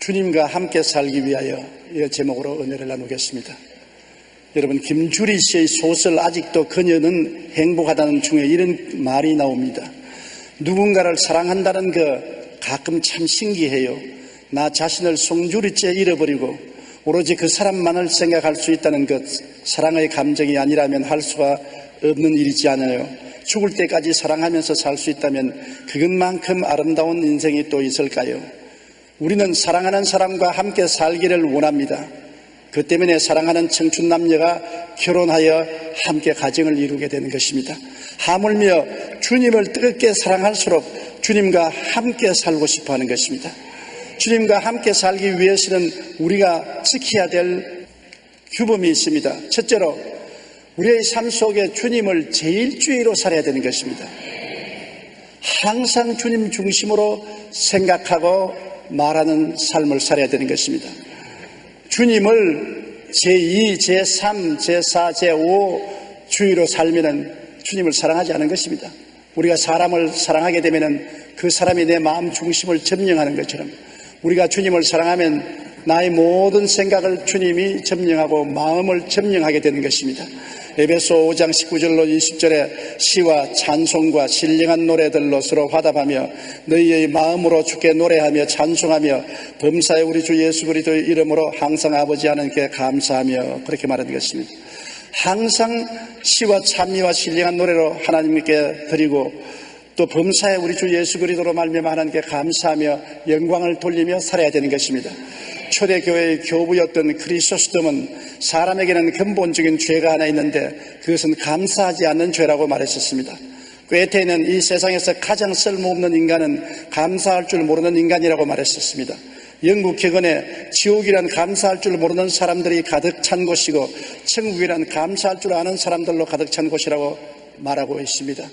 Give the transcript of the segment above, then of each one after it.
주님과 함께 살기 위하여 이 제목으로 은혜를 나누겠습니다. 여러분, 김주리 씨의 소설 아직도 그녀는 행복하다는 중에 이런 말이 나옵니다. 누군가를 사랑한다는 거 가끔 참 신기해요. 나 자신을 송주리째 잃어버리고 오로지 그 사람만을 생각할 수 있다는 것, 사랑의 감정이 아니라면 할 수가 없는 일이지 않아요. 죽을 때까지 사랑하면서 살 수 있다면 그것만큼 아름다운 인생이 또 있을까요? 우리는 사랑하는 사람과 함께 살기를 원합니다. 그 때문에 사랑하는 청춘 남녀가 결혼하여 함께 가정을 이루게 되는 것입니다. 하물며 주님을 뜨겁게 사랑할수록 주님과 함께 살고 싶어 하는 것입니다. 주님과 함께 살기 위해서는 우리가 지켜야 될 규범이 있습니다. 첫째로 우리의 삶 속에 주님을 제1주의로 살아야 되는 것입니다. 항상 주님 중심으로 생각하고 말하는 삶을 살아야 되는 것입니다. 주님을 제2, 제3, 제4, 제5 주의로 살면은 주님을 사랑하지 않은 것입니다. 우리가 사람을 사랑하게 되면은 그 사람이 내 마음 중심을 점령하는 것처럼 우리가 주님을 사랑하면 나의 모든 생각을 주님이 점령하고 마음을 점령하게 되는 것입니다. 에베소 5장 19절로 20절에 시와 찬송과 신령한 노래들로 서로 화답하며 너희의 마음으로 주께 노래하며 찬송하며 범사에 우리 주 예수 그리스도의 이름으로 항상 아버지 하나님께 감사하며 그렇게 말하는 것입니다. 항상 시와 찬미와 신령한 노래로 하나님께 드리고 또 범사에 우리 주 예수 그리스도로 말미암아 하나님께 감사하며 영광을 돌리며 살아야 되는 것입니다. 초대교회의 교부였던 크리소스톰은 사람에게는 근본적인 죄가 하나 있는데 그것은 감사하지 않는 죄라고 말했었습니다. 괴테는 이 세상에서 가장 쓸모없는 인간은 감사할 줄 모르는 인간이라고 말했었습니다. 영국 격언에 지옥이란 감사할 줄 모르는 사람들이 가득 찬 곳이고 천국이란 감사할 줄 아는 사람들로 가득 찬 곳이라고 말하고 있습니다.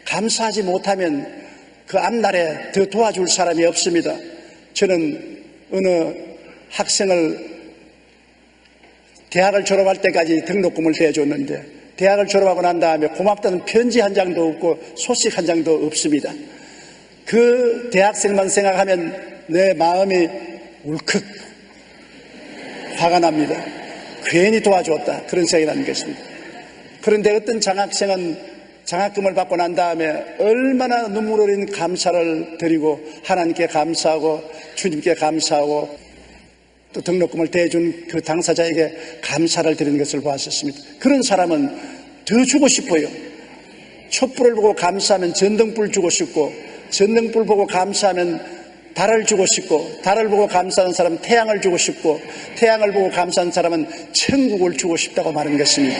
감사하지 못하면 그 앞날에 더 도와줄 사람이 없습니다. 저는 어느 학생을 대학을 졸업할 때까지 등록금을 대줬는데 대학을 졸업하고 난 다음에 고맙다는 편지 한 장도 없고 소식 한 장도 없습니다. 그 대학생만 생각하면 내 마음이 울컥 화가 납니다. 괜히 도와줬다 그런 생각이 나는 것입니다. 그런데 어떤 장학생은 장학금을 받고 난 다음에 얼마나 눈물 어린 감사를 드리고 하나님께 감사하고 주님께 감사하고 또 등록금을 대준 그 당사자에게 감사를 드리는 것을 보았었습니다. 그런 사람은 더 주고 싶어요. 촛불을 보고 감사하면 전등불 주고 싶고 전등불 보고 감사하면 달을 주고 싶고 달을 보고 감사하는 사람은 태양을 주고 싶고 태양을 보고 감사하는 사람은 천국을 주고 싶다고 말하는 것입니다.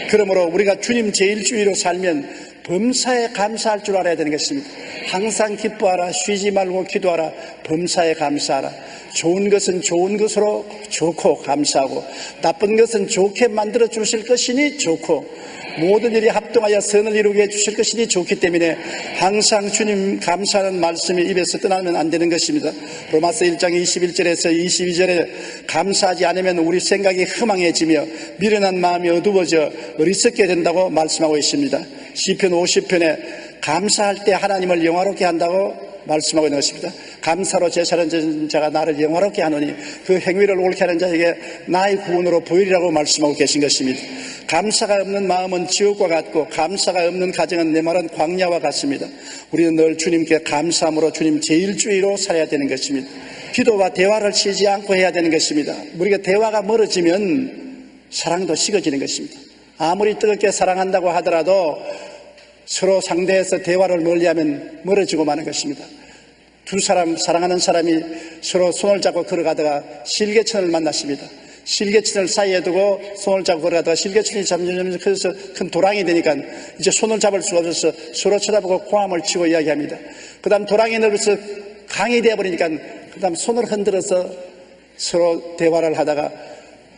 그러므로 우리가 주님 제1주의로 살면 범사에 감사할 줄 알아야 되는 것입니다. 항상 기뻐하라, 쉬지 말고 기도하라, 범사에 감사하라. 좋은 것은 좋은 것으로 좋고 감사하고 나쁜 것은 좋게 만들어 주실 것이니 좋고 모든 일이 합동하여 선을 이루게 해주실 것이니 좋기 때문에 항상 주님 감사하는 말씀이 입에서 떠나면 안 되는 것입니다. 로마서 1장 21절에서 22절에 감사하지 않으면 우리 생각이 허망해지며 미련한 마음이 어두워져 어리석게 된다고 말씀하고 있습니다. 시편 50편에 감사할 때 하나님을 영화롭게 한다고 말씀하고 있는 것입니다. 감사로 제사를 지는 자가 나를 영화롭게 하노니 그 행위를 옳게 하는 자에게 나의 구원으로 보이리라고 말씀하고 계신 것입니다. 감사가 없는 마음은 지옥과 같고 감사가 없는 가정은 내 말은 광야와 같습니다. 우리는 늘 주님께 감사함으로 주님 제1주의로 살아야 되는 것입니다. 기도와 대화를 쉬지 않고 해야 되는 것입니다. 우리가 대화가 멀어지면 사랑도 식어지는 것입니다. 아무리 뜨겁게 사랑한다고 하더라도 서로 상대해서 대화를 멀리하면 멀어지고 마는 것입니다. 두 사람, 사랑하는 사람이 서로 손을 잡고 걸어가다가 실개천을 만났습니다. 실개천을 사이에 두고 손을 잡고 걸어가다가 실개천이 점점 커져서 큰 도랑이 되니까 이제 손을 잡을 수가 없어서 서로 쳐다보고 고함을 치고 이야기합니다. 그 다음 도랑이 넓어서 강이 되어버리니까 그 다음 손을 흔들어서 서로 대화를 하다가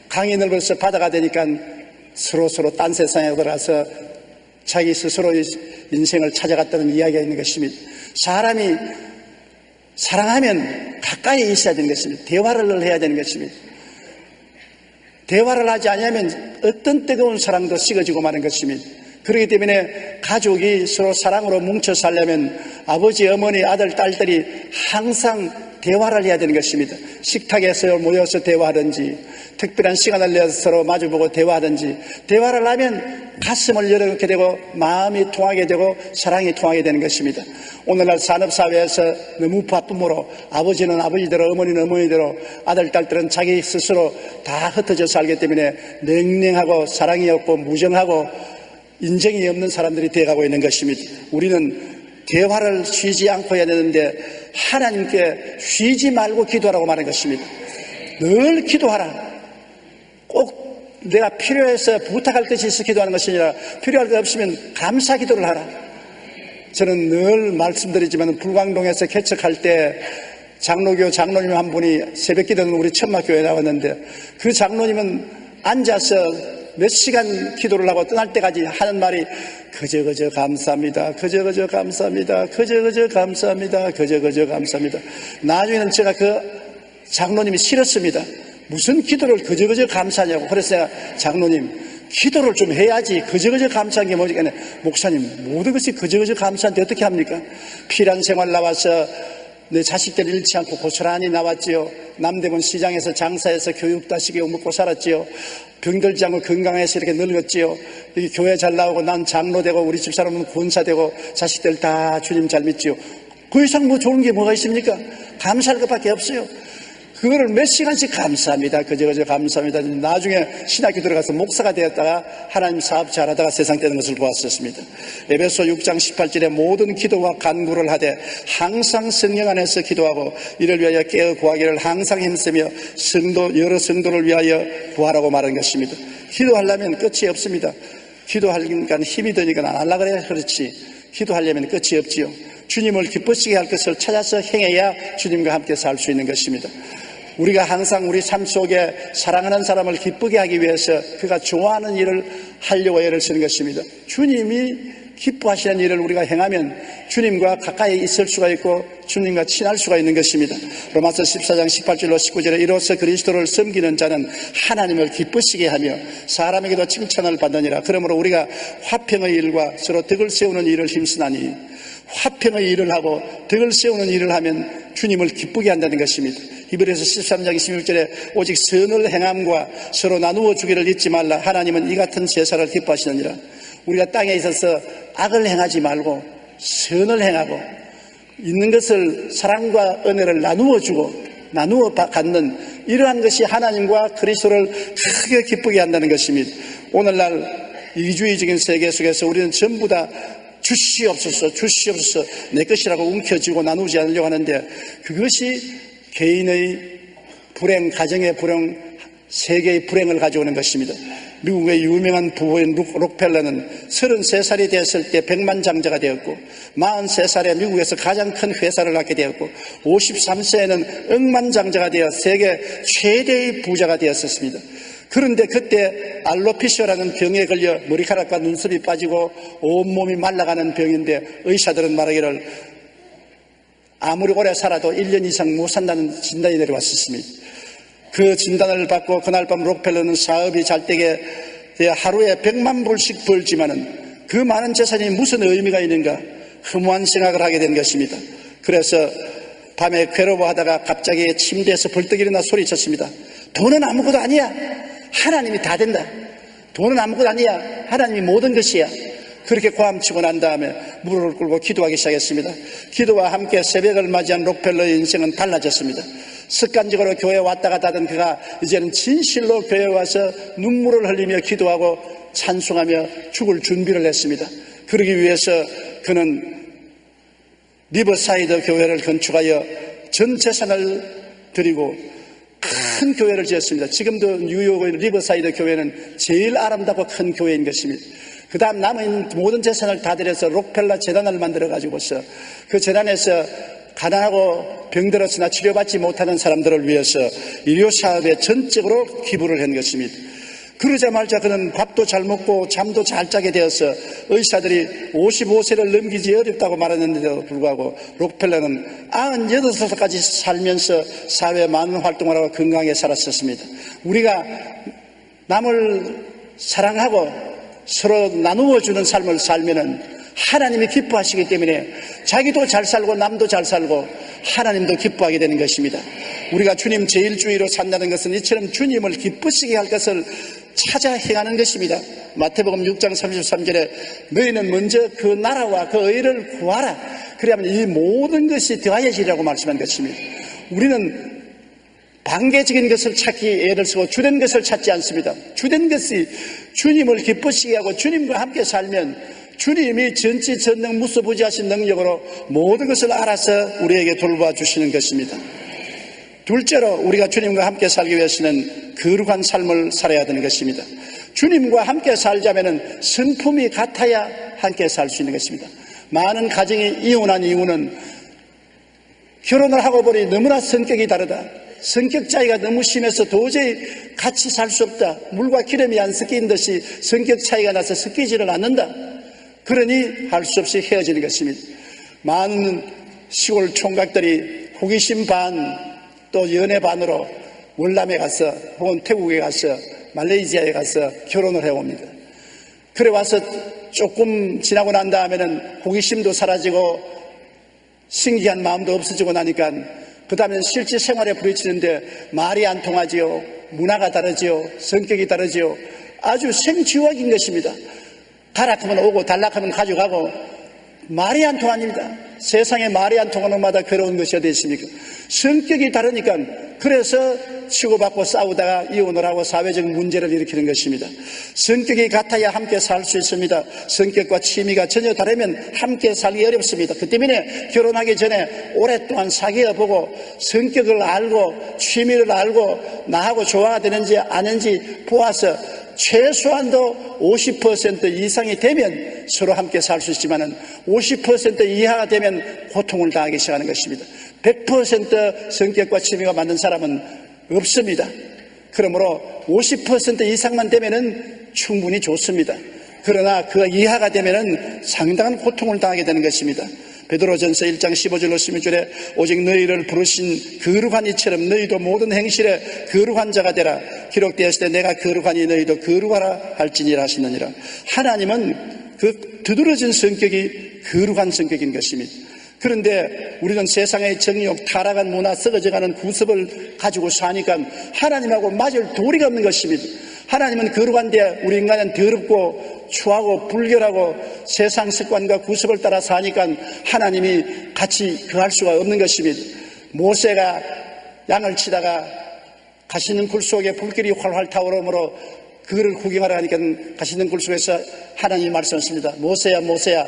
강이 넓어서 바다가 되니까 서로 딴 세상에 들어가서 자기 스스로의 인생을 찾아갔다는 이야기가 있는 것입니다. 사람이 사랑하면 가까이 있어야 되는 것입니다. 대화를 해야 되는 것입니다. 대화를 하지 않으면 어떤 뜨거운 사랑도 식어지고 마는 것입니다. 그렇기 때문에 가족이 서로 사랑으로 뭉쳐 살려면 아버지, 어머니, 아들, 딸들이 항상 대화를 해야 되는 것입니다. 식탁에서 모여서 대화하든지 특별한 시간을 내서 서로 마주보고 대화하든지, 대화를 하면 가슴을 열어놓게 되고 마음이 통하게 되고 사랑이 통하게 되는 것입니다. 오늘날 산업사회에서 너무 바쁨으로 아버지는 아버지대로, 어머니는 어머니대로, 아들, 딸들은 자기 스스로 다 흩어져 살기 때문에 냉랭하고 사랑이 없고 무정하고 인정이 없는 사람들이 되어가고 있는 것입니다. 우리는 대화를 쉬지 않고 해야 되는데 하나님께 쉬지 말고 기도하라고 말한 것입니다. 늘 기도하라. 꼭 내가 필요해서 부탁할 것이 있어 기도하는 것이 아니라 필요할 것 없으면 감사 기도를 하라. 저는 늘 말씀드리지만 불광동에서 개척할 때 장로교 장로님 한 분이 새벽 기도는 우리 천막교회에 나왔는데, 그 장로님은 앉아서 몇 시간 기도를 하고 떠날 때까지 하는 말이 그저 감사합니다. 그저 감사합니다. 그저 감사합니다. 그저 감사합니다. 나중에는 제가 그 장로님이 싫었습니다. 무슨 기도를 그저 감사하냐고. 그래서 내가 장로님, 기도를 좀 해야지 그저 감사한 게 뭐지? 목사님, 모든 것이 그저 감사한데 어떻게 합니까? 피란 생활 나와서 내 자식들 잃지 않고 고스란히 나왔지요. 남대문 시장에서 장사해서 교육도 시키고 먹고 살았지요. 병들지 않고 건강해서 이렇게 늙었지요. 여기 교회 잘 나오고 난 장로 되고 우리 집사람은 권사 되고 자식들 다 주님 잘 믿지요. 그 이상 뭐 좋은 게 뭐가 있습니까? 감사할 것밖에 없어요. 그거를 몇 시간씩 감사합니다. 그저 감사합니다. 나중에 신학교 들어가서 목사가 되었다가 하나님 사업 잘하다가 세상 되는 것을 보았었습니다. 에베소 6장 18절에 모든 기도와 간구를 하되 항상 성령 안에서 기도하고 이를 위하여 깨어 구하기를 항상 힘쓰며 여러 성도를 위하여 구하라고 말한 것입니다. 기도하려면 끝이 없습니다. 기도하니까 힘이 드니까 안 하려고 그래. 그렇지. 기도하려면 끝이 없지요. 주님을 기쁘시게 할 것을 찾아서 행해야 주님과 함께 살 수 있는 것입니다. 우리가 항상 우리 삶 속에 사랑하는 사람을 기쁘게 하기 위해서 그가 좋아하는 일을 하려고 애를 쓰는 것입니다. 주님이 기뻐하시는 일을 우리가 행하면 주님과 가까이 있을 수가 있고 주님과 친할 수가 있는 것입니다. 로마서 14장 18절로 19절에 이로써 그리스도를 섬기는 자는 하나님을 기쁘시게 하며 사람에게도 칭찬을 받느니라. 그러므로 우리가 화평의 일과 서로 덕을 세우는 일을 힘쓰나니, 화평의 일을 하고 덕을 세우는 일을 하면 주님을 기쁘게 한다는 것입니다. 히브리서 13장 16절에 오직 선을 행함과 서로 나누어 주기를 잊지 말라. 하나님은 이 같은 제사를 기뻐하시느니라. 우리가 땅에 있어서 악을 행하지 말고 선을 행하고 있는 것을 사랑과 은혜를 나누어 주고 나누어 갖는 이러한 것이 하나님과 그리스도를 크게 기쁘게 한다는 것입니다. 오늘날 이주의적인 세계 속에서 우리는 전부 다 주시옵소서 내 것이라고 움켜쥐고 나누지 않으려고 하는데, 그것이 개인의 불행, 가정의 불행, 세계의 불행을 가져오는 것입니다. 미국의 유명한 부부인 록펠러는 33살이 되었을 때 백만장자가 되었고 43살에 미국에서 가장 큰 회사를 갖게 되었고 53세에는 억만장자가 되어 세계 최대의 부자가 되었습니다. 그런데 그때 알로피시아라는 병에 걸려 머리카락과 눈썹이 빠지고 온몸이 말라가는 병인데 의사들은 말하기를 아무리 오래 살아도 1년 이상 못 산다는 진단이 내려왔었습니다. 그 진단을 받고 그날 밤 록펠러는 사업이 잘 되게 하루에 100만 불씩 벌지만은 그 많은 재산이 무슨 의미가 있는가 허무한 생각을 하게 된 것입니다. 그래서 밤에 괴로워하다가 갑자기 침대에서 벌떡 일어나 소리쳤습니다. 돈은 아무것도 아니야. 하나님이 다 된다. 돈은 아무것도 아니야. 하나님이 모든 것이야. 그렇게 고함치고 난 다음에 무릎을 꿇고 기도하기 시작했습니다. 기도와 함께 새벽을 맞이한 록펠러의 인생은 달라졌습니다. 습관적으로 교회에 왔다 갔다 하던 그가 이제는 진실로 교회에 와서 눈물을 흘리며 기도하고 찬송하며 죽을 준비를 했습니다. 그러기 위해서 그는 리버사이드 교회를 건축하여 전 재산을 드리고 큰 교회를 지었습니다. 지금도 뉴욕의 리버사이드 교회는 제일 아름답고 큰 교회인 것입니다. 그 다음 남은 모든 재산을 다 들여서 록펠러 재단을 만들어가지고서 그 재단에서 가난하고 병들었으나 치료받지 못하는 사람들을 위해서 의료사업에 전적으로 기부를 한 것입니다. 그러자마자 그는 밥도 잘 먹고 잠도 잘 자게 되어서 의사들이 55세를 넘기지 어렵다고 말했는데도 불구하고 록펠러는 98살까지 살면서 사회에 많은 활동을 하고 건강하게 살았었습니다. 우리가 남을 사랑하고 서로 나누어 주는 삶을 살면은 하나님이 기뻐하시기 때문에 자기도 잘 살고 남도 잘 살고 하나님도 기뻐하게 되는 것입니다. 우리가 주님 제일주의로 산다는 것은 이처럼 주님을 기쁘시게 할 것을 찾아 행하는 것입니다. 마태복음 6장 33절에 너희는 먼저 그 나라와 그 의를 구하라. 그러면 이 모든 것이 더하여지리라고 말씀한 것입니다. 우리는 방계적인 것을 찾기 애를 쓰고 주된 것을 찾지 않습니다. 주된 것이 주님을 기쁘시게 하고 주님과 함께 살면 주님이 전지전능 무소부지하신 능력으로 모든 것을 알아서 우리에게 돌봐 주시는 것입니다. 둘째로 우리가 주님과 함께 살기 위해서는 거룩한 삶을 살아야 되는 것입니다. 주님과 함께 살자면 성품이 같아야 함께 살 수 있는 것입니다. 많은 가정이 이혼한 이유는 결혼을 하고 보니 너무나 성격이 다르다. 성격 차이가 너무 심해서 도저히 같이 살 수 없다. 물과 기름이 안 섞인 듯이 성격 차이가 나서 섞이지를 않는다. 그러니 할 수 없이 헤어지는 것입니다. 많은 시골 총각들이 호기심 반 또 연애 반으로 월남에 가서 혹은 태국에 가서 말레이시아에 가서 결혼을 해옵니다. 그래 와서 조금 지나고 난 다음에는 호기심도 사라지고 신기한 마음도 없어지고 나니까 그 다음에는 실제 생활에 부딪히는데 말이 안 통하지요. 문화가 다르지요. 성격이 다르지요. 아주 생쥐와인 것입니다. 가락하면 오고 달락하면 가져가고 말이 안 통합니다. 세상에 말이 안 통하는 것마다 괴로운 것이 어디 있습니까? 성격이 다르니까 그래서 치고받고 싸우다가 이혼을 하고 사회적 문제를 일으키는 것입니다. 성격이 같아야 함께 살 수 있습니다. 성격과 취미가 전혀 다르면 함께 살기 어렵습니다. 그 때문에 결혼하기 전에 오랫동안 사귀어보고 성격을 알고 취미를 알고 나하고 조화가 되는지 아닌지 보아서 최소한도 50% 이상이 되면 서로 함께 살 수 있지만 50% 이하가 되면 고통을 당하기 시작하는 것입니다. 100% 성격과 취미가 맞는 사람은 없습니다. 그러므로 50% 이상만 되면 충분히 좋습니다. 그러나 그 이하가 되면 상당한 고통을 당하게 되는 것입니다. 베드로전서 1장 15절로 16절에 오직 너희를 부르신 거룩한 이처럼 너희도 모든 행실에 거룩한 자가 되라. 기록되었을 때 내가 거룩하니 너희도 거룩하라 할지니라 하시느니라. 하나님은 그 두드러진 성격이 거룩한 성격인 것입니다. 그런데 우리는 세상의 정욕, 타락한 문화, 썩어져가는 구습을 가지고 사니까 하나님하고 맞을 도리가 없는 것입니다. 하나님은 거룩한데 우리 인간은 더럽고 추하고 불결하고 세상 습관과 구습을 따라 사니까 하나님이 같이 거할 수가 없는 것입니다. 모세가 양을 치다가 가시는 굴 속에 불길이 활활 타오르므로 그거를 구경하러 가니까 가시는 굴 속에서 하나님이 말씀하십니다. 모세야 모세야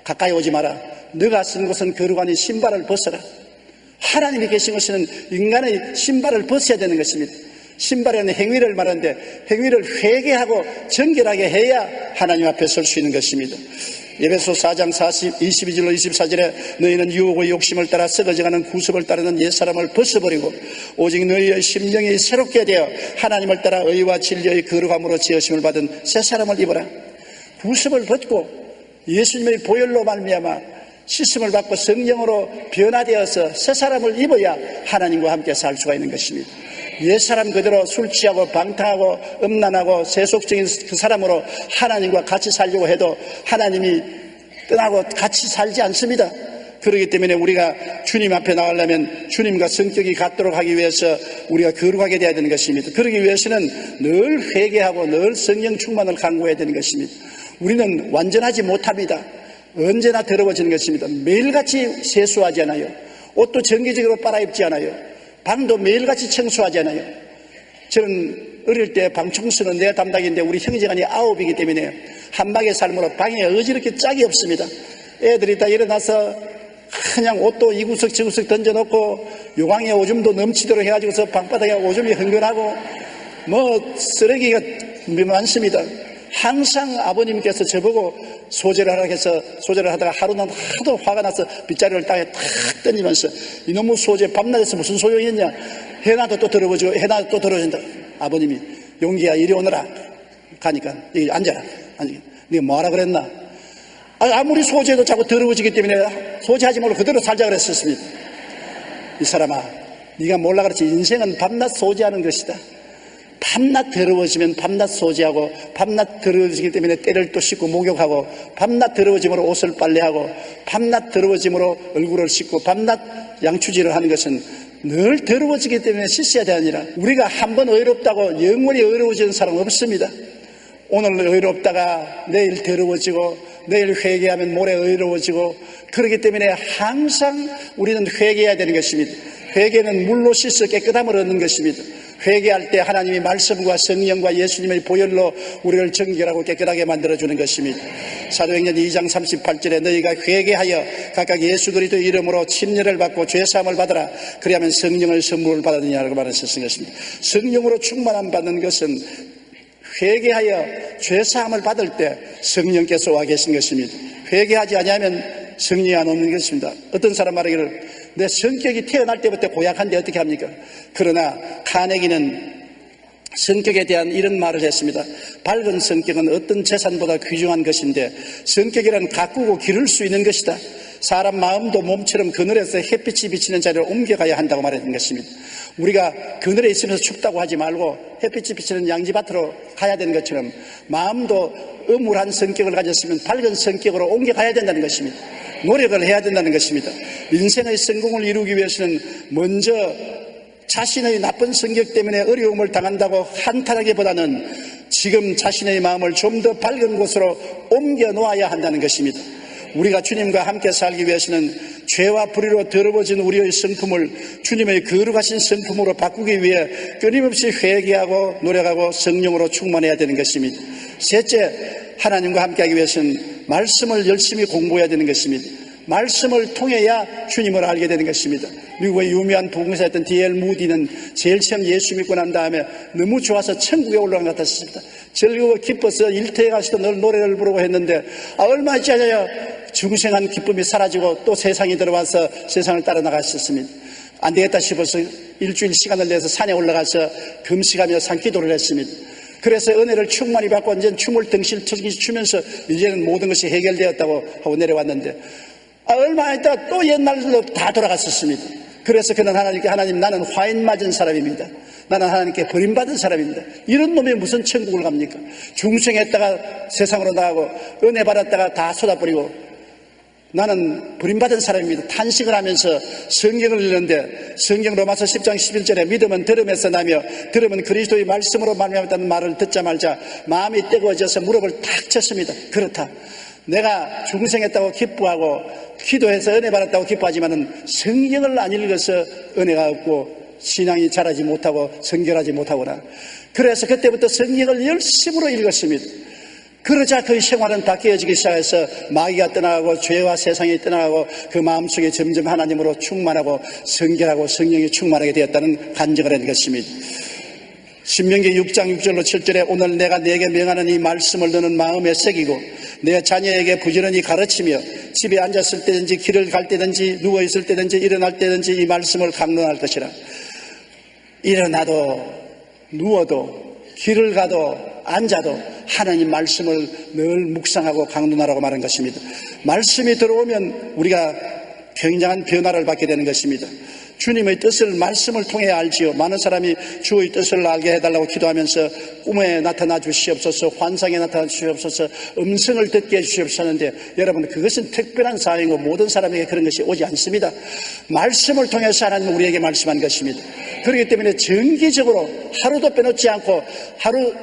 가까이 오지 마라. 너가 쓴 것은 거룩하니 신발을 벗어라. 하나님이 계신 것은 인간의 신발을 벗어야 되는 것입니다. 신발에는 행위를 말하는데 행위를 회개하고 정결하게 해야 하나님 앞에 설 수 있는 것입니다. 에베소 4장 22절로 24절에 너희는 유혹의 욕심을 따라 썩어져가는 구습을 따르는 옛사람을 벗어버리고 오직 너희의 심령이 새롭게 되어 하나님을 따라 의와 진리의 거룩함으로 지으심을 받은 새 사람을 입어라. 구습을 벗고 예수님의 보혈로 말미암아 씻음을 받고 성령으로 변화되어서 새 사람을 입어야 하나님과 함께 살 수가 있는 것입니다. 옛사람 그대로 술 취하고 방탕하고 음란하고 세속적인 그 사람으로 하나님과 같이 살려고 해도 하나님이 떠나고 같이 살지 않습니다. 그렇기 때문에 우리가 주님 앞에 나가려면 주님과 성격이 같도록 하기 위해서 우리가 거룩하게 되어야 되는 것입니다. 그러기 위해서는 늘 회개하고 늘 성령 충만을 강구해야 되는 것입니다. 우리는 완전하지 못합니다. 언제나 더러워지는 것입니다. 매일같이 세수하지 않아요. 옷도 정기적으로 빨아입지 않아요. 방도 매일같이 청소하지 않아요. 저는 어릴 때 방 청소는 내 담당인데 우리 형제간이 9이기 때문에 한방의 삶으로 방에 어지럽게 짝이 없습니다. 애들이 다 일어나서 그냥 옷도 이구석 저구석 던져놓고 요강에 오줌도 넘치도록 해가지고서 방바닥에 오줌이 흥건하고 뭐 쓰레기가 많습니다. 항상 아버님께서 저보고 소재를 하라고 해서 소재를 하다가 하루는 하도 화가 나서 빗자루를 땅에 탁 던지면서 이놈의 소재 밤낮에서 무슨 소용이 있냐. 해놔도 또 더러워지고 해놔도 또 더러워진다. 아버님이 용기야 이리 오너라. 가니까 여기 앉아라. 네가 뭐하라 그랬나. 아무리 소재도 자꾸 더러워지기 때문에 소재하지 말고 그대로 살자 그랬었습니다. 이 사람아 네가 몰라 그렇지 인생은 밤낮 소재하는 것이다. 밤낮 더러워지면 밤낮 소지하고, 밤낮 더러워지기 때문에 때를 또 씻고 목욕하고, 밤낮 더러워짐으로 옷을 빨래하고, 밤낮 더러워짐으로 얼굴을 씻고, 밤낮 양추질을 하는 것은 늘 더러워지기 때문에 씻어야 되느니라. 우리가 한번 의롭다고 영원히 의로워지는 사람 없습니다. 오늘 의롭다가 내일 더러워지고, 내일 회개하면 모레 의로워지고, 그렇기 때문에 항상 우리는 회개해야 되는 것입니다. 회개는 물로 씻어 깨끗함을 얻는 것입니다. 회개할 때 하나님이 말씀과 성령과 예수님의 보혈로 우리를 정결하고 깨끗하게 만들어주는 것입니다. 사도행전 2장 38절에 너희가 회개하여 각각 예수 그리스도 이름으로 침례를 받고 죄사함을 받으라. 그리하면 성령의 선물을 받았느냐라고 말했었던 것입니다. 성령으로 충만함 받는 것은 회개하여 죄사함을 받을 때 성령께서 와 계신 것입니다. 회개하지 아니하면 성령이 안 오는 것입니다. 어떤 사람 말하기를 내 성격이 태어날 때부터 고약한데 어떻게 합니까? 그러나 카네기는 성격에 대한 이런 말을 했습니다. 밝은 성격은 어떤 재산보다 귀중한 것인데 성격이란 가꾸고 기를 수 있는 것이다. 사람 마음도 몸처럼 그늘에서 햇빛이 비치는 자리로 옮겨가야 한다고 말했던 것입니다. 우리가 그늘에 있으면서 춥다고 하지 말고 햇빛이 비치는 양지밭으로 가야 되는 것처럼 마음도 음울한 성격을 가졌으면 밝은 성격으로 옮겨가야 된다는 것입니다. 노력을 해야 된다는 것입니다. 인생의 성공을 이루기 위해서는 먼저 자신의 나쁜 성격 때문에 어려움을 당한다고 한탄하기보다는 지금 자신의 마음을 좀 더 밝은 곳으로 옮겨 놓아야 한다는 것입니다. 우리가 주님과 함께 살기 위해서는 죄와 불의로 더러워진 우리의 성품을 주님의 거룩하신 성품으로 바꾸기 위해 끊임없이 회개하고 노력하고 성령으로 충만해야 되는 것입니다. 셋째, 하나님과 함께하기 위해서는 말씀을 열심히 공부해야 되는 것입니다. 말씀을 통해야 주님을 알게 되는 것입니다. 미국의 유명한 부흥사였던 D.L. 무디는 제일 처음 예수 믿고 난 다음에 너무 좋아서 천국에 올라간 것 같았습니다. 즐거워 기뻐서 일터에 가서도 늘 노래를 부르고 했는데 얼마 있지 않아요. 중생한 기쁨이 사라지고 또 세상이 들어와서 세상을 따라 나갔었습니다. 안 되겠다 싶어서 일주일 시간을 내서 산에 올라가서 금식하며 산기도를 했습니다. 그래서 은혜를 충만히 받고 이제 춤을 덩실 추면서 이제는 모든 것이 해결되었다고 하고 내려왔는데 얼마 있다가 또 옛날로 다 돌아갔었습니다. 그래서 그는 하나님께 하나님 나는 화인 맞은 사람입니다. 나는 하나님께 버림받은 사람입니다. 이런 놈이 무슨 천국을 갑니까? 중생했다가 세상으로 나가고 은혜 받았다가 다 쏟아버리고 나는 버림받은 사람입니다. 탄식을 하면서 성경을 읽는데 성경 로마서 10장 11절에 믿음은 들음에서 나며 들음은 그리스도의 말씀으로 말미암았다는 말을 듣자 말자 마음이 뜨거워져서 무릎을 탁 쳤습니다. 그렇다. 내가 중생했다고 기뻐하고 기도해서 은혜 받았다고 기뻐하지만은 성경을 안 읽어서 은혜가 없고 신앙이 자라지 못하고 성결하지 못하구나. 그래서 그때부터 성경을 열심으로 읽었습니다. 그러자 그의 생활은 바뀌어지기 시작해서 마귀가 떠나가고 죄와 세상이 떠나가고 그 마음속에 점점 하나님으로 충만하고 성결하고 성령이 충만하게 되었다는 간증을 한 것입니다. 신명기 6장 6절로 7절에 오늘 내가 네게 명하는 이 말씀을 너는 마음에 새기고 내 자녀에게 부지런히 가르치며 집에 앉았을 때든지 길을 갈 때든지 누워있을 때든지 일어날 때든지 이 말씀을 강론할 것이라. 일어나도 누워도 길을 가도 앉아도 하나님 말씀을 늘 묵상하고 강론하라고 말한 것입니다. 말씀이 들어오면 우리가 굉장한 변화를 받게 되는 것입니다. 주님의 뜻을 말씀을 통해 알지요. 많은 사람이 주의 뜻을 알게 해달라고 기도하면서 꿈에 나타나 주시옵소서, 환상에 나타나 주시옵소서, 음성을 듣게 해주시옵소서 하는데 여러분 그것은 특별한 사항이고 모든 사람에게 그런 것이 오지 않습니다. 말씀을 통해서 하나님은 우리에게 말씀한 것입니다. 그렇기 때문에 정기적으로 하루도 빼놓지 않고 하루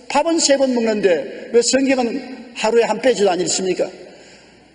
밥은 3번 먹는데 왜 성경은 하루에 한 페이지도 안 읽습니까?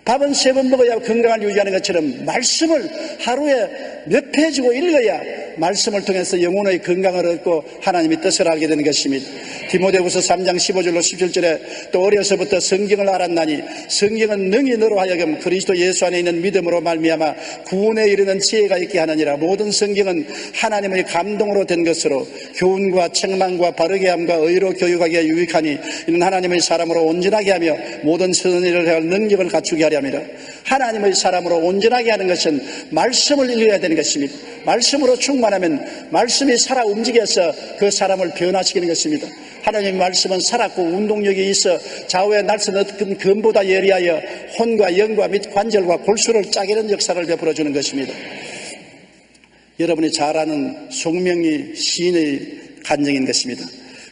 밥은 3번 먹어야 건강을 유지하는 것처럼 말씀을 하루에 몇 페이지고 읽어야 말씀을 통해서 영혼의 건강을 얻고 하나님의 뜻을 알게 되는 것입니다. 디모데후서 3장 15절로 17절에 또 어려서부터 성경을 알았나니 성경은 능히 너로 하여금 그리스도 예수 안에 있는 믿음으로 말미암아 구원에 이르는 지혜가 있게 하느니라. 모든 성경은 하나님의 감동으로 된 것으로 교훈과 책망과 바르게 함과 의로 교육하기에 유익하니 이는 하나님의 사람으로 온전하게 하며 모든 선의를 행할 능력을 갖추게 하려 합니다. 하나님의 사람으로 온전하게 하는 것은 말씀을 읽어야 되는 것입니다. 말씀으로 충만하면 말씀이 살아 움직여서 그 사람을 변화시키는 것입니다. 하나님의 말씀은 살았고 운동력이 있어 좌우의 날선 어떤 검보다 예리하여 혼과 영과 및 관절과 골수를 짜기는 역사를 베풀어 주는 것입니다. 여러분이 잘 아는 송명리 시인의 간증인 것입니다.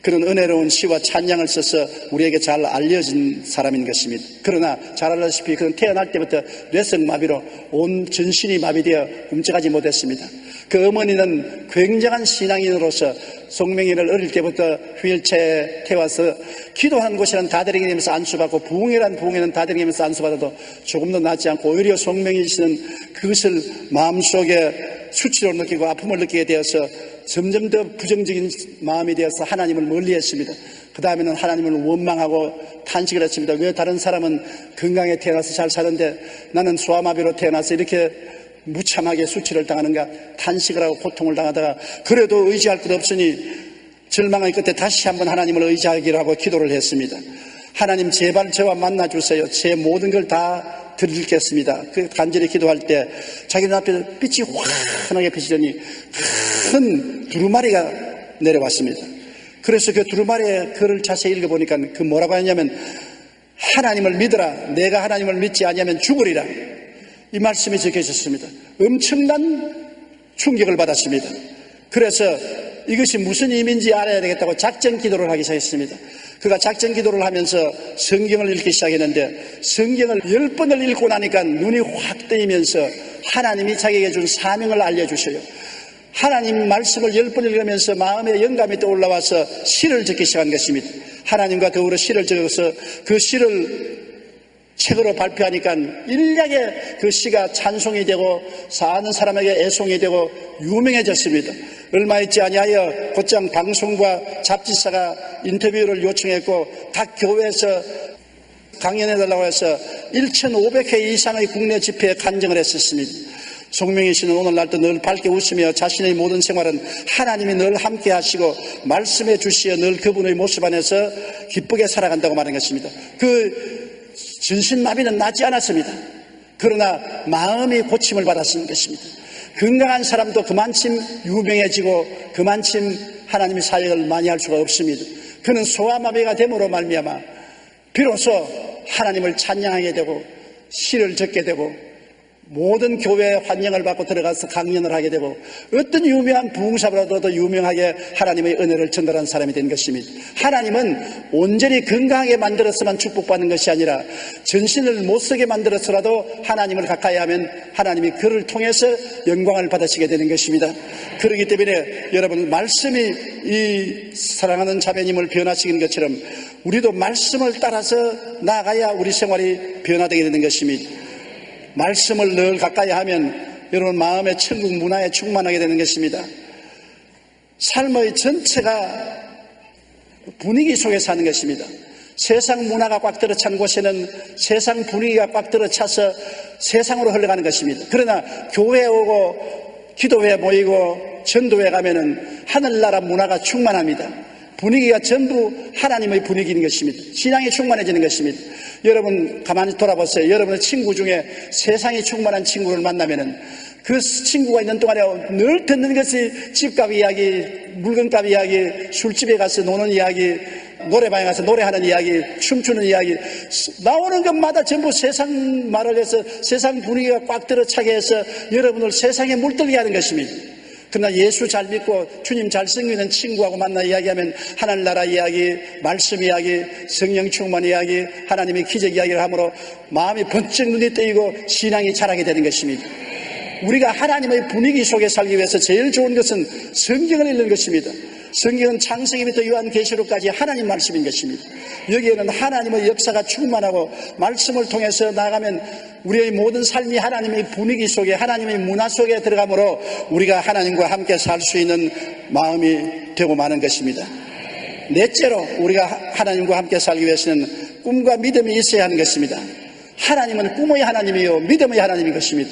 그런 은혜로운 시와 찬양을 써서 우리에게 잘 알려진 사람인 것입니다. 그러나 잘 알다시피 그는 태어날 때부터 뇌성마비로 온 전신이 마비되어 움직이지 못했습니다. 그 어머니는 굉장한 신앙인으로서 송명이를 어릴 때부터 휠체어에 태워서 기도하는 곳이란 다대령이면서 안수받고 부흥이란 부흥에는 다대령이면서 안수받아도 조금도 낫지 않고 오히려 송명이 씨는 그것을 마음속에 수치로 느끼고 아픔을 느끼게 되어서 점점 더 부정적인 마음이 되어서 하나님을 멀리했습니다. 그 다음에는 하나님을 원망하고 탄식을 했습니다. 왜 다른 사람은 건강에 태어나서 잘 사는데 나는 소아마비로 태어나서 이렇게 무참하게 수치를 당하는가, 탄식을 하고 고통을 당하다가 그래도 의지할 것 없으니 절망의 끝에 다시 한번 하나님을 의지하기로 하고 기도를 했습니다. 하나님 제발 저와 만나주세요. 제 모든 걸 다 드리겠습니다. 그 간절히 기도할 때 자기 눈앞에 빛이 환하게 비치더니 큰 두루마리가 내려왔습니다. 그래서 그 두루마리의 글을 자세히 읽어보니까 그 뭐라고 했냐면 하나님을 믿으라. 내가 하나님을 믿지 아니하면 죽으리라. 이 말씀이 적혀 있었습니다. 엄청난 충격을 받았습니다. 그래서 이것이 무슨 의미인지 알아야 되겠다고 작전 기도를 하기 시작했습니다. 그가 작전 기도를 하면서 성경을 읽기 시작했는데 성경을 10번을 읽고 나니까 눈이 확 뜨이면서 하나님이 자기에게 준 사명을 알려주셔요. 하나님 말씀을 10번 읽으면서 마음에 영감이 떠올라와서 시를 적기 시작한 것입니다. 하나님과 더불어 시를 적어서 그 시를 책으로 발표하니까 일약에 그 시가 찬송이 되고 사는 사람에게 애송이 되고 유명해졌습니다. 얼마 있지 아니하여 곧장 방송과 잡지사가 인터뷰를 요청했고 각 교회에서 강연해달라고 해서 1,500회 이상의 국내 집회에 간증을 했었습니다. 송명희 씨는 오늘날도 늘 밝게 웃으며 자신의 모든 생활은 하나님이 늘 함께 하시고 말씀해 주시어 늘 그분의 모습 안에서 기쁘게 살아간다고 말한 것입니다. 그 전신마비는 낫지 않았습니다. 그러나 마음이 고침을 받았는 것입니다. 건강한 사람도 그만큼 유명해지고 그만큼 하나님의 사역을 많이 할 수가 없습니다. 그는 소아마비가 됨으로 말미암아 비로소 하나님을 찬양하게 되고 시를 적게 되고 모든 교회에 환영을 받고 들어가서 강연을 하게 되고 어떤 유명한 부흥사보다도 더 유명하게 하나님의 은혜를 전달한 사람이 된 것입니다. 하나님은 온전히 건강하게 만들어서만 축복받는 것이 아니라 전신을 못쓰게 만들어서라도 하나님을 가까이 하면 하나님이 그를 통해서 영광을 받으시게 되는 것입니다. 그렇기 때문에 여러분 말씀이 이 사랑하는 자매님을 변화시키는 것처럼 우리도 말씀을 따라서 나아가야 우리 생활이 변화되게 되는 것입니다. 말씀을 늘 가까이 하면 여러분 마음의 천국 문화에 충만하게 되는 것입니다. 삶의 전체가 분위기 속에 사는 것입니다. 세상 문화가 꽉 들어찬 곳에는 세상 분위기가 꽉 들어차서 세상으로 흘러가는 것입니다. 그러나 교회에 오고 기도회에 모이고 전도회 가면은 하늘나라 문화가 충만합니다. 분위기가 전부 하나님의 분위기인 것입니다. 신앙이 충만해지는 것입니다. 여러분 가만히 돌아보세요. 여러분의 친구 중에 세상이 충만한 친구를 만나면은 그 친구가 있는 동안에 늘 듣는 것이 집값 이야기, 물건값 이야기, 술집에 가서 노는 이야기, 노래방에 가서 노래하는 이야기, 춤추는 이야기, 나오는 것마다 전부 세상 말을 해서 세상 분위기가 꽉 들어차게 해서 여러분을 세상에 물들게 하는 것입니다. 그러나 예수 잘 믿고 주님 잘 섬기는 친구하고 만나 이야기하면 하늘나라 이야기, 말씀 이야기, 성령 충만 이야기, 하나님의 기적 이야기를 함으로 마음이 번쩍 눈이 뜨이고 신앙이 자라게 되는 것입니다. 우리가 하나님의 분위기 속에 살기 위해서 제일 좋은 것은 성경을 읽는 것입니다. 성경은 창세기부터 요한계시록까지 하나님 말씀인 것입니다. 여기에는 하나님의 역사가 충만하고 말씀을 통해서 나가면 우리의 모든 삶이 하나님의 분위기 속에 하나님의 문화 속에 들어가므로 우리가 하나님과 함께 살 수 있는 마음이 되고 마는 것입니다. 넷째로 우리가 하나님과 함께 살기 위해서는 꿈과 믿음이 있어야 하는 것입니다. 하나님은 꿈의 하나님이요 믿음의 하나님인 것입니다.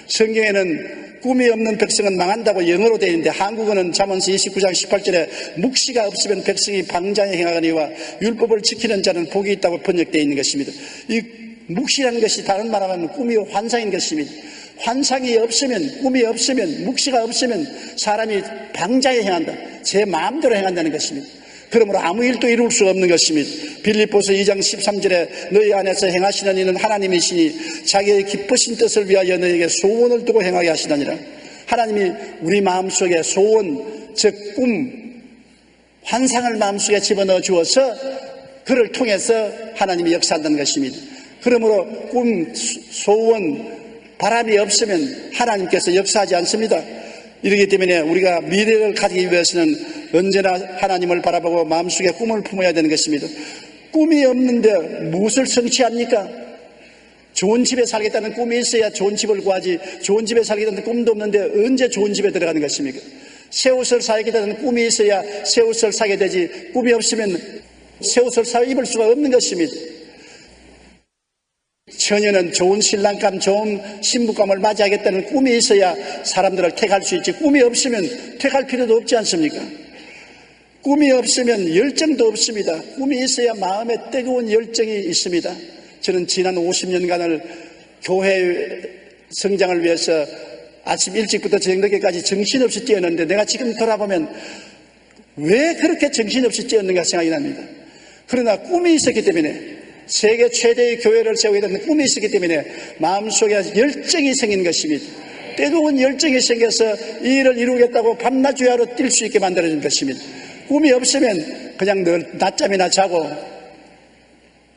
성경에는 꿈이 없는 백성은 망한다고 영어로 되어 있는데 한국어는 잠언서 29장 18절에 묵시가 없으면 백성이 방장에 행하거니와 율법을 지키는 자는 복이 있다고 번역되어 있는 것입니다. 이 묵시라는 것이 다른 말하면 꿈이 환상인 것입니다. 환상이 없으면, 꿈이 없으면, 묵시가 없으면 사람이 방장에 행한다. 제 마음대로 행한다는 것입니다. 그러므로 아무 일도 이룰 수 없는 것입니다. 빌립보서 2장 13절에 너희 안에서 행하시는 이는 하나님이시니 자기의 기쁘신 뜻을 위하여 너희에게 소원을 두고 행하게 하시느니라. 하나님이 우리 마음속에 소원, 즉 꿈, 환상을 마음속에 집어넣어 주어서 그를 통해서 하나님이 역사한다는 것입니다. 그러므로 꿈, 소원, 바람이 없으면 하나님께서 역사하지 않습니다. 이렇기 때문에 우리가 미래를 가지기 위해서는 언제나 하나님을 바라보고 마음속에 꿈을 품어야 되는 것입니다. 꿈이 없는데 무엇을 성취합니까? 좋은 집에 살겠다는 꿈이 있어야 좋은 집을 구하지, 좋은 집에 살겠다는 꿈도 없는데 언제 좋은 집에 들어가는 것입니까? 새 옷을 사겠다는 꿈이 있어야 새 옷을 사게 되지, 꿈이 없으면 새 옷을 사 입을 수가 없는 것입니다. 처녀는 좋은 신랑감, 좋은 신부감을 맞이하겠다는 꿈이 있어야 사람들을 택할 수 있지, 꿈이 없으면 택할 필요도 없지 않습니까? 꿈이 없으면 열정도 없습니다. 꿈이 있어야 마음에 뜨거운 열정이 있습니다. 저는 지난 50년간을 교회 성장을 위해서 아침 일찍부터 저녁늦게까지 정신없이 뛰었는데, 내가 지금 돌아보면 왜 그렇게 정신없이 뛰었는가 생각이 납니다. 그러나 꿈이 있었기 때문에, 세계 최대의 교회를 세우게 되는 꿈이 있었기 때문에 마음속에 열정이 생긴 것입니다. 뜨거운 열정이 생겨서 이 일을 이루겠다고 밤낮 주야로 뛸 수 있게 만들어진 것입니다. 꿈이 없으면 그냥 늘 낮잠이나 자고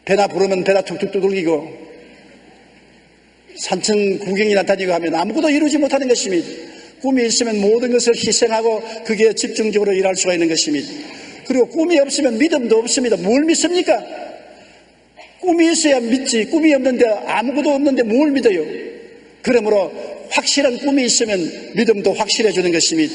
배나 부르면 배나 툭툭 두들기고 산천 구경이나 다니고 하면 아무것도 이루지 못하는 것입니다. 꿈이 있으면 모든 것을 희생하고 거기에 집중적으로 일할 수가 있는 것입니다. 그리고 꿈이 없으면 믿음도 없습니다. 뭘 믿습니까? 꿈이 있어야 믿지, 꿈이 없는데 아무것도 없는데 뭘 믿어요? 그러므로 확실한 꿈이 있으면 믿음도 확실해지는 것입니다.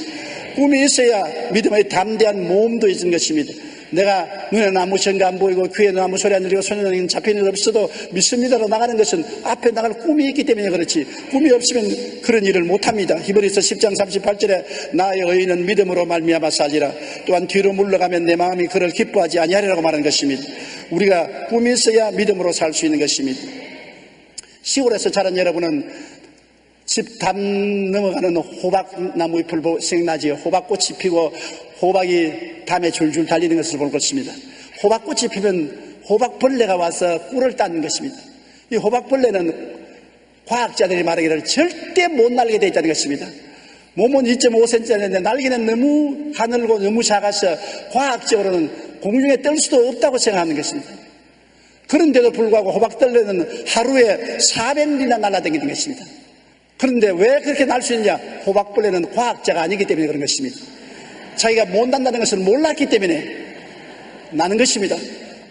꿈이 있어야 믿음의 담대한 모험도 있는 것입니다. 내가 눈에는 아무 생각 안 보이고 귀에는 아무 소리 안 들리고 손에는 잡히는 일 없어도 믿습니다로 나가는 것은 앞에 나갈 꿈이 있기 때문에 그렇지, 꿈이 없으면 그런 일을 못합니다. 히브리서 10장 38절에 나의 의인은 믿음으로 말미암아 살리라. 또한 뒤로 물러가면 내 마음이 그를 기뻐하지 아니하리라고 말하는 것입니다. 우리가 꿈이 있어야 믿음으로 살 수 있는 것입니다. 시골에서 자란 여러분은 집 담 넘어가는 호박나무 잎을 생각나지요. 호박꽃이 피고 호박이 담에 줄줄 달리는 것을 볼 것입니다. 호박꽃이 피면 호박벌레가 와서 꿀을 따는 것입니다. 이 호박벌레는 과학자들이 말하기를 절대 못 날게 되어 있다는 것입니다. 몸은 2.5cm인데 날개는 너무 가늘고 너무 작아서 과학적으로는 공중에 뜰 수도 없다고 생각하는 것입니다. 그런데도 불구하고 호박벌레는 하루에 400리나 날아다니는 것입니다. 그런데 왜 그렇게 날 수 있느냐? 호박벌레는 과학자가 아니기 때문에 그런 것입니다. 자기가 못 난다는 것을 몰랐기 때문에 나는 것입니다.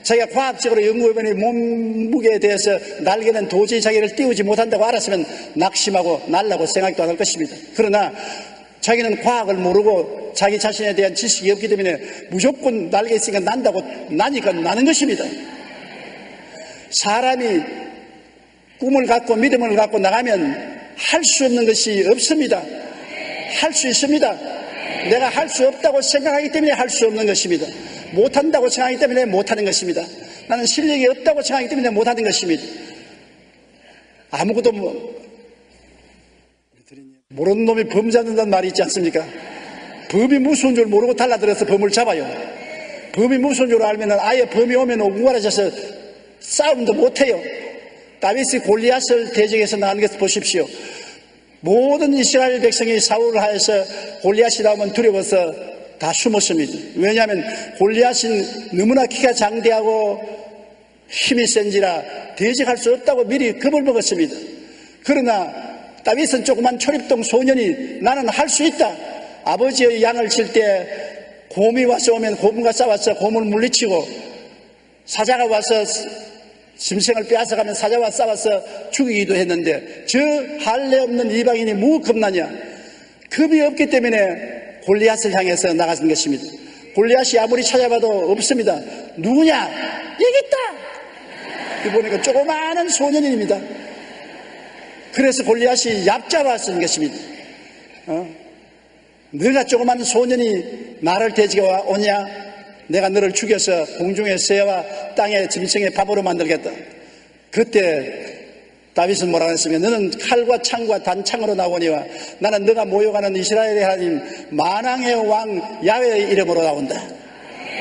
자기가 과학적으로 연구해보니 몸무게에 대해서 날개는 도저히 자기를 띄우지 못한다고 알았으면 낙심하고 날라고 생각도 안 할 것입니다. 그러나 자기는 과학을 모르고 자기 자신에 대한 지식이 없기 때문에 무조건 날개 있으니까 난다고 나니까 나는 것입니다. 사람이 꿈을 갖고 믿음을 갖고 나가면 할 수 없는 것이 없습니다. 할 수 있습니다. 내가 할 수 없다고 생각하기 때문에 할 수 없는 것입니다. 못한다고 생각하기 때문에 못하는 것입니다. 나는 실력이 없다고 생각하기 때문에 못하는 것입니다. 아무것도 모르는 놈이 범 잡는다는 말이 있지 않습니까? 범이 무서운 줄 모르고 달라들어서 범을 잡아요. 범이 무서운 줄 알면 아예 범이 오면 우월해져서 싸움도 못해요. 다윗이 골리앗을 대적해서 나가는 것을 보십시오. 모든 이스라엘 백성이 사울을 하여서 골리앗이 나오면 두려워서 다 숨었습니다. 왜냐하면 골리앗은 너무나 키가 장대하고 힘이 센지라 대적할 수 없다고 미리 겁을 먹었습니다. 그러나 다윗은 조그만 초립동 소년이 나는 할 수 있다. 아버지의 양을 칠 때 곰이 와서 오면 곰과 싸워서 곰을 물리치고 사자가 와서 짐승을 빼앗아가면 사자와 싸워서 죽이기도 했는데 저 할례 없는 이방인이 뭐 겁나냐? 겁이 없기 때문에 골리앗을 향해서 나가는 것입니다. 골리앗이 아무리 찾아봐도 없습니다. 누구냐? 여기 있다! 보니까 조그마한 소년입니다. 그래서 골리앗이 얕잡아쓰는 것입니다. 너가 조그마한 소년이 나를 대적해 오냐? 내가 너를 죽여서 공중의 새와 땅의 짐승의 밥으로 만들겠다. 그때 다윗은 뭐라고 했으면 너는 칼과 창과 단창으로 나오니와 나는 너가 모욕하는 이스라엘의 하나님 만왕의 왕 야훼의 이름으로 나온다.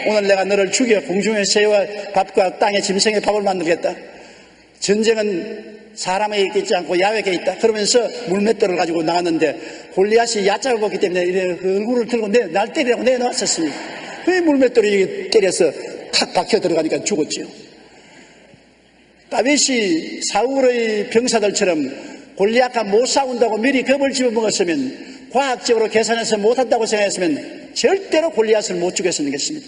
오늘 내가 너를 죽여 공중의 새와 밥과 땅의 짐승의 밥을 만들겠다. 전쟁은 사람에게 있지 않고 야훼에게 있다. 그러면서 물맷돌을 가지고 나왔는데 골리앗이 얕잡아 보기 때문에 이래 얼굴을 들고 날 때리라고 내놓았었습니다. 왜 물맷돌이 때려서 탁 박혀 들어가니까 죽었지요. 다윗이 사울의 병사들처럼 골리앗과 못 싸운다고 미리 겁을 집어먹었으면, 과학적으로 계산해서 못한다고 생각했으면 절대로 골리앗을 못 죽였는 것입니다.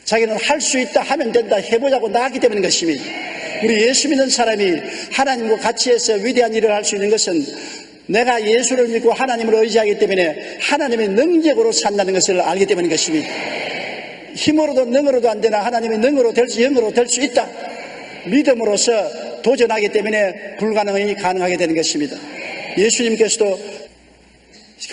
자기는 할 수 있다, 하면 된다, 해보자고 나갔기 때문인 것입니다. 우리 예수 믿는 사람이 하나님과 같이 해서 위대한 일을 할 수 있는 것은 내가 예수를 믿고 하나님을 의지하기 때문에 하나님의 능력으로 산다는 것을 알기 때문인 것입니다. 힘으로도 능으로도 안 되나 하나님의 능으로 영으로 될 수 있다. 믿음으로써 도전하기 때문에 불가능이 가능하게 되는 것입니다. 예수님께서도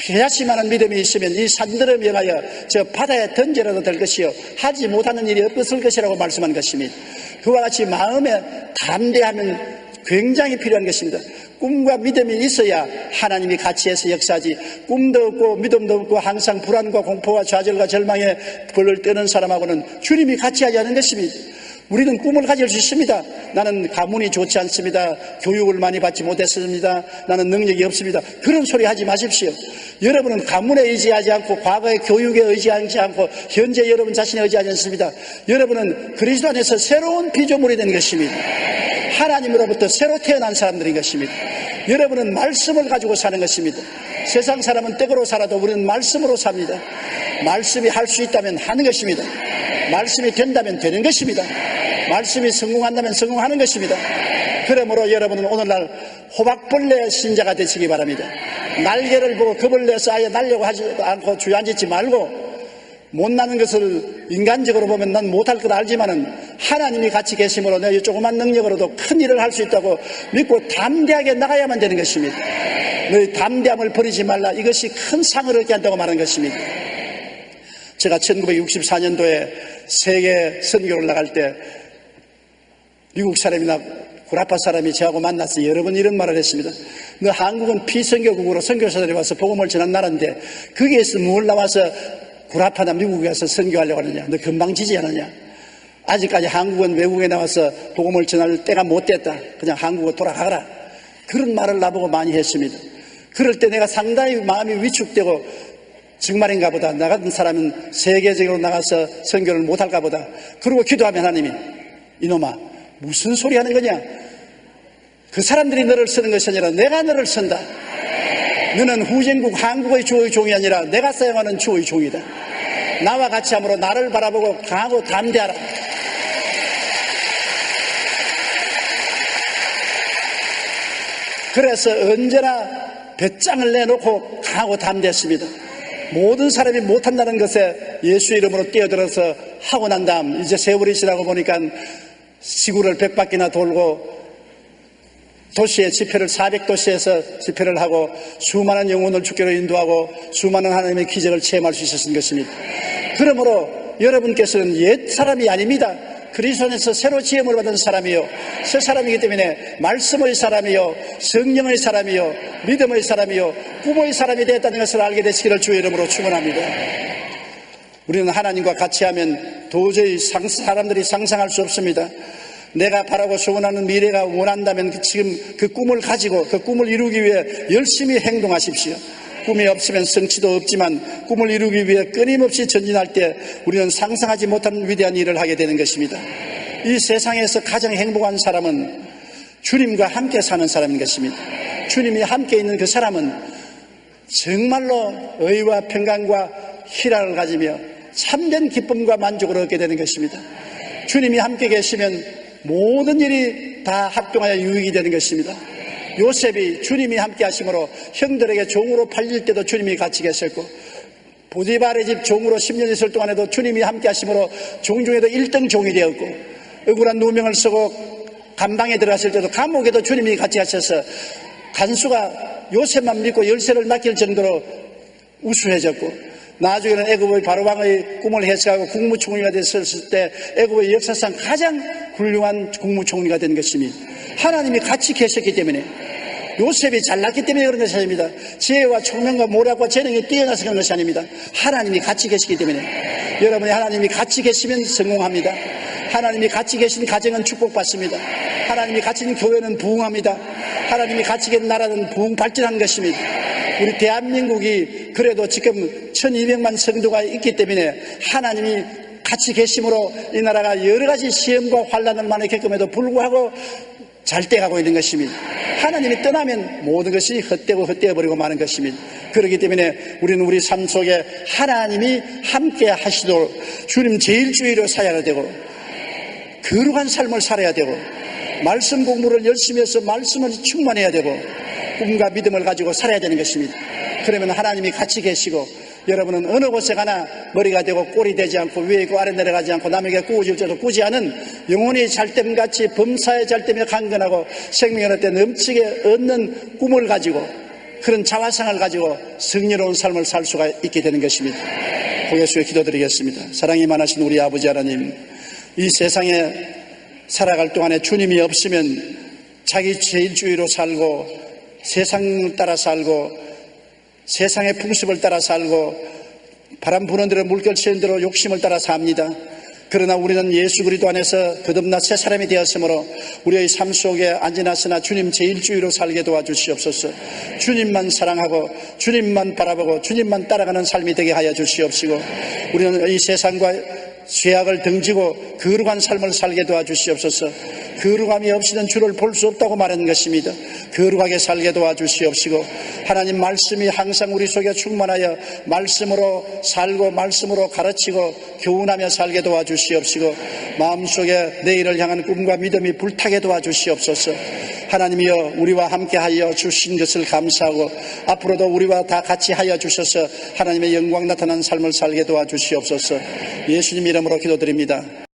해야지만한 믿음이 있으면 이 산들을 명하여 저 바다에 던져라도 될 것이요 하지 못하는 일이 없을 것이라고 말씀한 것입니다. 그와 같이 마음에 담대함은 굉장히 필요한 것입니다. 꿈과 믿음이 있어야 하나님이 같이 해서 역사하지, 꿈도 없고 믿음도 없고 항상 불안과 공포와 좌절과 절망에 벌을 떠는 사람하고는 주님이 같이 하지 않은 것입니다. 우리는 꿈을 가질 수 있습니다. 나는 가문이 좋지 않습니다. 교육을 많이 받지 못했습니다. 나는 능력이 없습니다. 그런 소리 하지 마십시오. 여러분은 가문에 의지하지 않고 과거의 교육에 의지하지 않고 현재 여러분 자신에 의지하지 않습니다. 여러분은 그리스도 안에서 새로운 피조물이 된 것입니다. 하나님으로부터 새로 태어난 사람들인 것입니다. 여러분은 말씀을 가지고 사는 것입니다. 세상 사람은 떡으로 살아도 우리는 말씀으로 삽니다. 말씀이 할 수 있다면 하는 것입니다. 말씀이 된다면 되는 것입니다. 말씀이 성공한다면 성공하는 것입니다. 그러므로 여러분은 오늘날 호박벌레 신자가 되시기 바랍니다. 날개를 보고 겁을 내서 아예 날려고 하지 않고 주저앉지 말고, 못나는 것을 인간적으로 보면 난 못할 것 알지만은 하나님이 같이 계심으로 내 조그만 능력으로도 큰 일을 할 수 있다고 믿고 담대하게 나가야만 되는 것입니다. 너희 담대함을 버리지 말라. 이것이 큰 상을 얻게 한다고 말하는 것입니다. 제가 1964년도에 세계 선교를 나갈 때 미국 사람이나 구라파 사람이 저하고 만나서 여러 번 이런 말을 했습니다. 너 한국은 피선교국으로 선교사들이 와서 복음을 전한 나라인데 거기에서 뭘 나와서 구라파나 미국에 가서 선교하려고 하느냐? 너 금방 지지 않느냐? 아직까지 한국은 외국에 나와서 복음을 전할 때가 못 됐다. 그냥 한국으로 돌아가라. 그런 말을 나보고 많이 했습니다. 그럴 때 내가 상당히 마음이 위축되고 정말인가 보다. 나 같은 사람은 세계적으로 나가서 선교를 못할까 보다. 그리고 기도하면 하나님이 이놈아 무슨 소리 하는 거냐? 그 사람들이 너를 쓰는 것이 아니라 내가 너를 쓴다. 너는 후진국 한국의 주의 종이 아니라 내가 사용하는 주의 종이다. 나와 같이 함으로 나를 바라보고 강하고 담대하라. 그래서 언제나 배짱을 내놓고 강하고 담대했습니다. 모든 사람이 못한다는 것에 예수 이름으로 뛰어들어서 하고 난 다음 이제 세월이 지나고 보니까 시구를 100바퀴나 돌고 도시의 집회를 400도시에서 집회를 하고 수많은 영혼을 주께로 인도하고 수많은 하나님의 기적을 체험할 수 있었던 것입니다. 그러므로 여러분께서는 옛 사람이 아닙니다. 그리스도 안에서 새로 지음을 받은 사람이요 새 사람이기 때문에 말씀의 사람이요 성령의 사람이요 믿음의 사람이요 꿈의 사람이 되었다는 것을 알게 되시기를 주의 이름으로 축원합니다. 우리는 하나님과 같이 하면 도저히 사람들이 상상할 수 없습니다. 내가 바라고 소원하는 미래가 원한다면 지금 그 꿈을 가지고 그 꿈을 이루기 위해 열심히 행동하십시오. 꿈이 없으면 성취도 없지만 꿈을 이루기 위해 끊임없이 전진할 때 우리는 상상하지 못한 위대한 일을 하게 되는 것입니다. 이 세상에서 가장 행복한 사람은 주님과 함께 사는 사람인 것입니다. 주님이 함께 있는 그 사람은 정말로 의와 평강과 희락을 가지며 참된 기쁨과 만족을 얻게 되는 것입니다. 주님이 함께 계시면 모든 일이 다 합동하여 유익이 되는 것입니다. 요셉이 주님이 함께 하심으로 형들에게 종으로 팔릴 때도 주님이 같이 계셨고 보디발의 집 종으로 10년 있을 동안에도 주님이 함께 하심으로 종 중에도 1등 종이 되었고 억울한 누명을 쓰고 감방에 들어갔을 때도 감옥에도 주님이 같이 하셔서 간수가 요셉만 믿고 열쇠를 맡길 정도로 우수해졌고 나중에는 애굽의 바로왕의 꿈을 해석하고 국무총리가 됐을 때 애굽의 역사상 가장 훌륭한 국무총리가 된 것입니다. 하나님이 같이 계셨기 때문에 요셉이 잘났기 때문에 그런 것이 아닙니다. 지혜와 총명과 모략과 재능이 뛰어나서 그런 것이 아닙니다. 하나님이 같이 계시기 때문에 여러분이 하나님이 같이 계시면 성공합니다. 하나님이 같이 계신 가정은 축복받습니다. 하나님이 같이 있는 교회는 부흥합니다. 하나님이 같이 계신 나라는 부흥 발전하는 것입니다. 우리 대한민국이 그래도 지금 1200만 성도가 있기 때문에 하나님이 같이 계심으로 이 나라가 여러 가지 시험과 환난을 많이 겪음에도 불구하고 잘 돼가고 있는 것입니다. 하나님이 떠나면 모든 것이 헛되고 헛되어버리고 마는 것입니다. 그렇기 때문에 우리는 우리 삶 속에 하나님이 함께 하시도록 주님 제일주의로 살아야 되고 거룩한 삶을 살아야 되고 말씀 공부를 열심히 해서 말씀을 충만해야 되고 꿈과 믿음을 가지고 살아야 되는 것입니다. 그러면 하나님이 같이 계시고 여러분은 어느 곳에 가나 머리가 되고 꼴이 되지 않고 위에 있고 아래 내려가지 않고 남에게 꾸어질 때도 꾸지 않은 영혼이 잘됨같이 범사에 잘되며 강건하고 생명의 얻때 넘치게 얻는 꿈을 가지고 그런 자화상을 가지고 승리로운 삶을 살 수가 있게 되는 것입니다. 고개 숙여 기도드리겠습니다. 사랑이 많으신 우리 아버지 하나님, 이 세상에 살아갈 동안에 주님이 없으면 자기 제일주의로 살고 세상을 따라 살고 세상의 풍습을 따라 살고 바람 부는 대로 물결 치는 대로 욕심을 따라 삽니다. 그러나 우리는 예수 그리스도 안에서 거듭나 새 사람이 되었으므로 우리의 삶 속에 안지나서나 주님 제일주의로 살게 도와주시옵소서. 주님만 사랑하고 주님만 바라보고 주님만 따라가는 삶이 되게 하여 주시옵시고 우리는 이 세상과 죄악을 등지고 거룩한 삶을 살게 도와주시옵소서. 거룩함이 없이는 주를 볼 수 없다고 말하는 것입니다. 거룩하게 살게 도와주시옵시고 하나님 말씀이 항상 우리 속에 충만하여 말씀으로 살고 말씀으로 가르치고 교훈하며 살게 도와주시옵시고 마음속에 내일을 향한 꿈과 믿음이 불타게 도와주시옵소서. 하나님이여 우리와 함께하여 주신 것을 감사하고 앞으로도 우리와 다 같이 하여 주셔서 하나님의 영광 나타난 삶을 살게 도와주시옵소서. 예수님 이름으로 기도드립니다.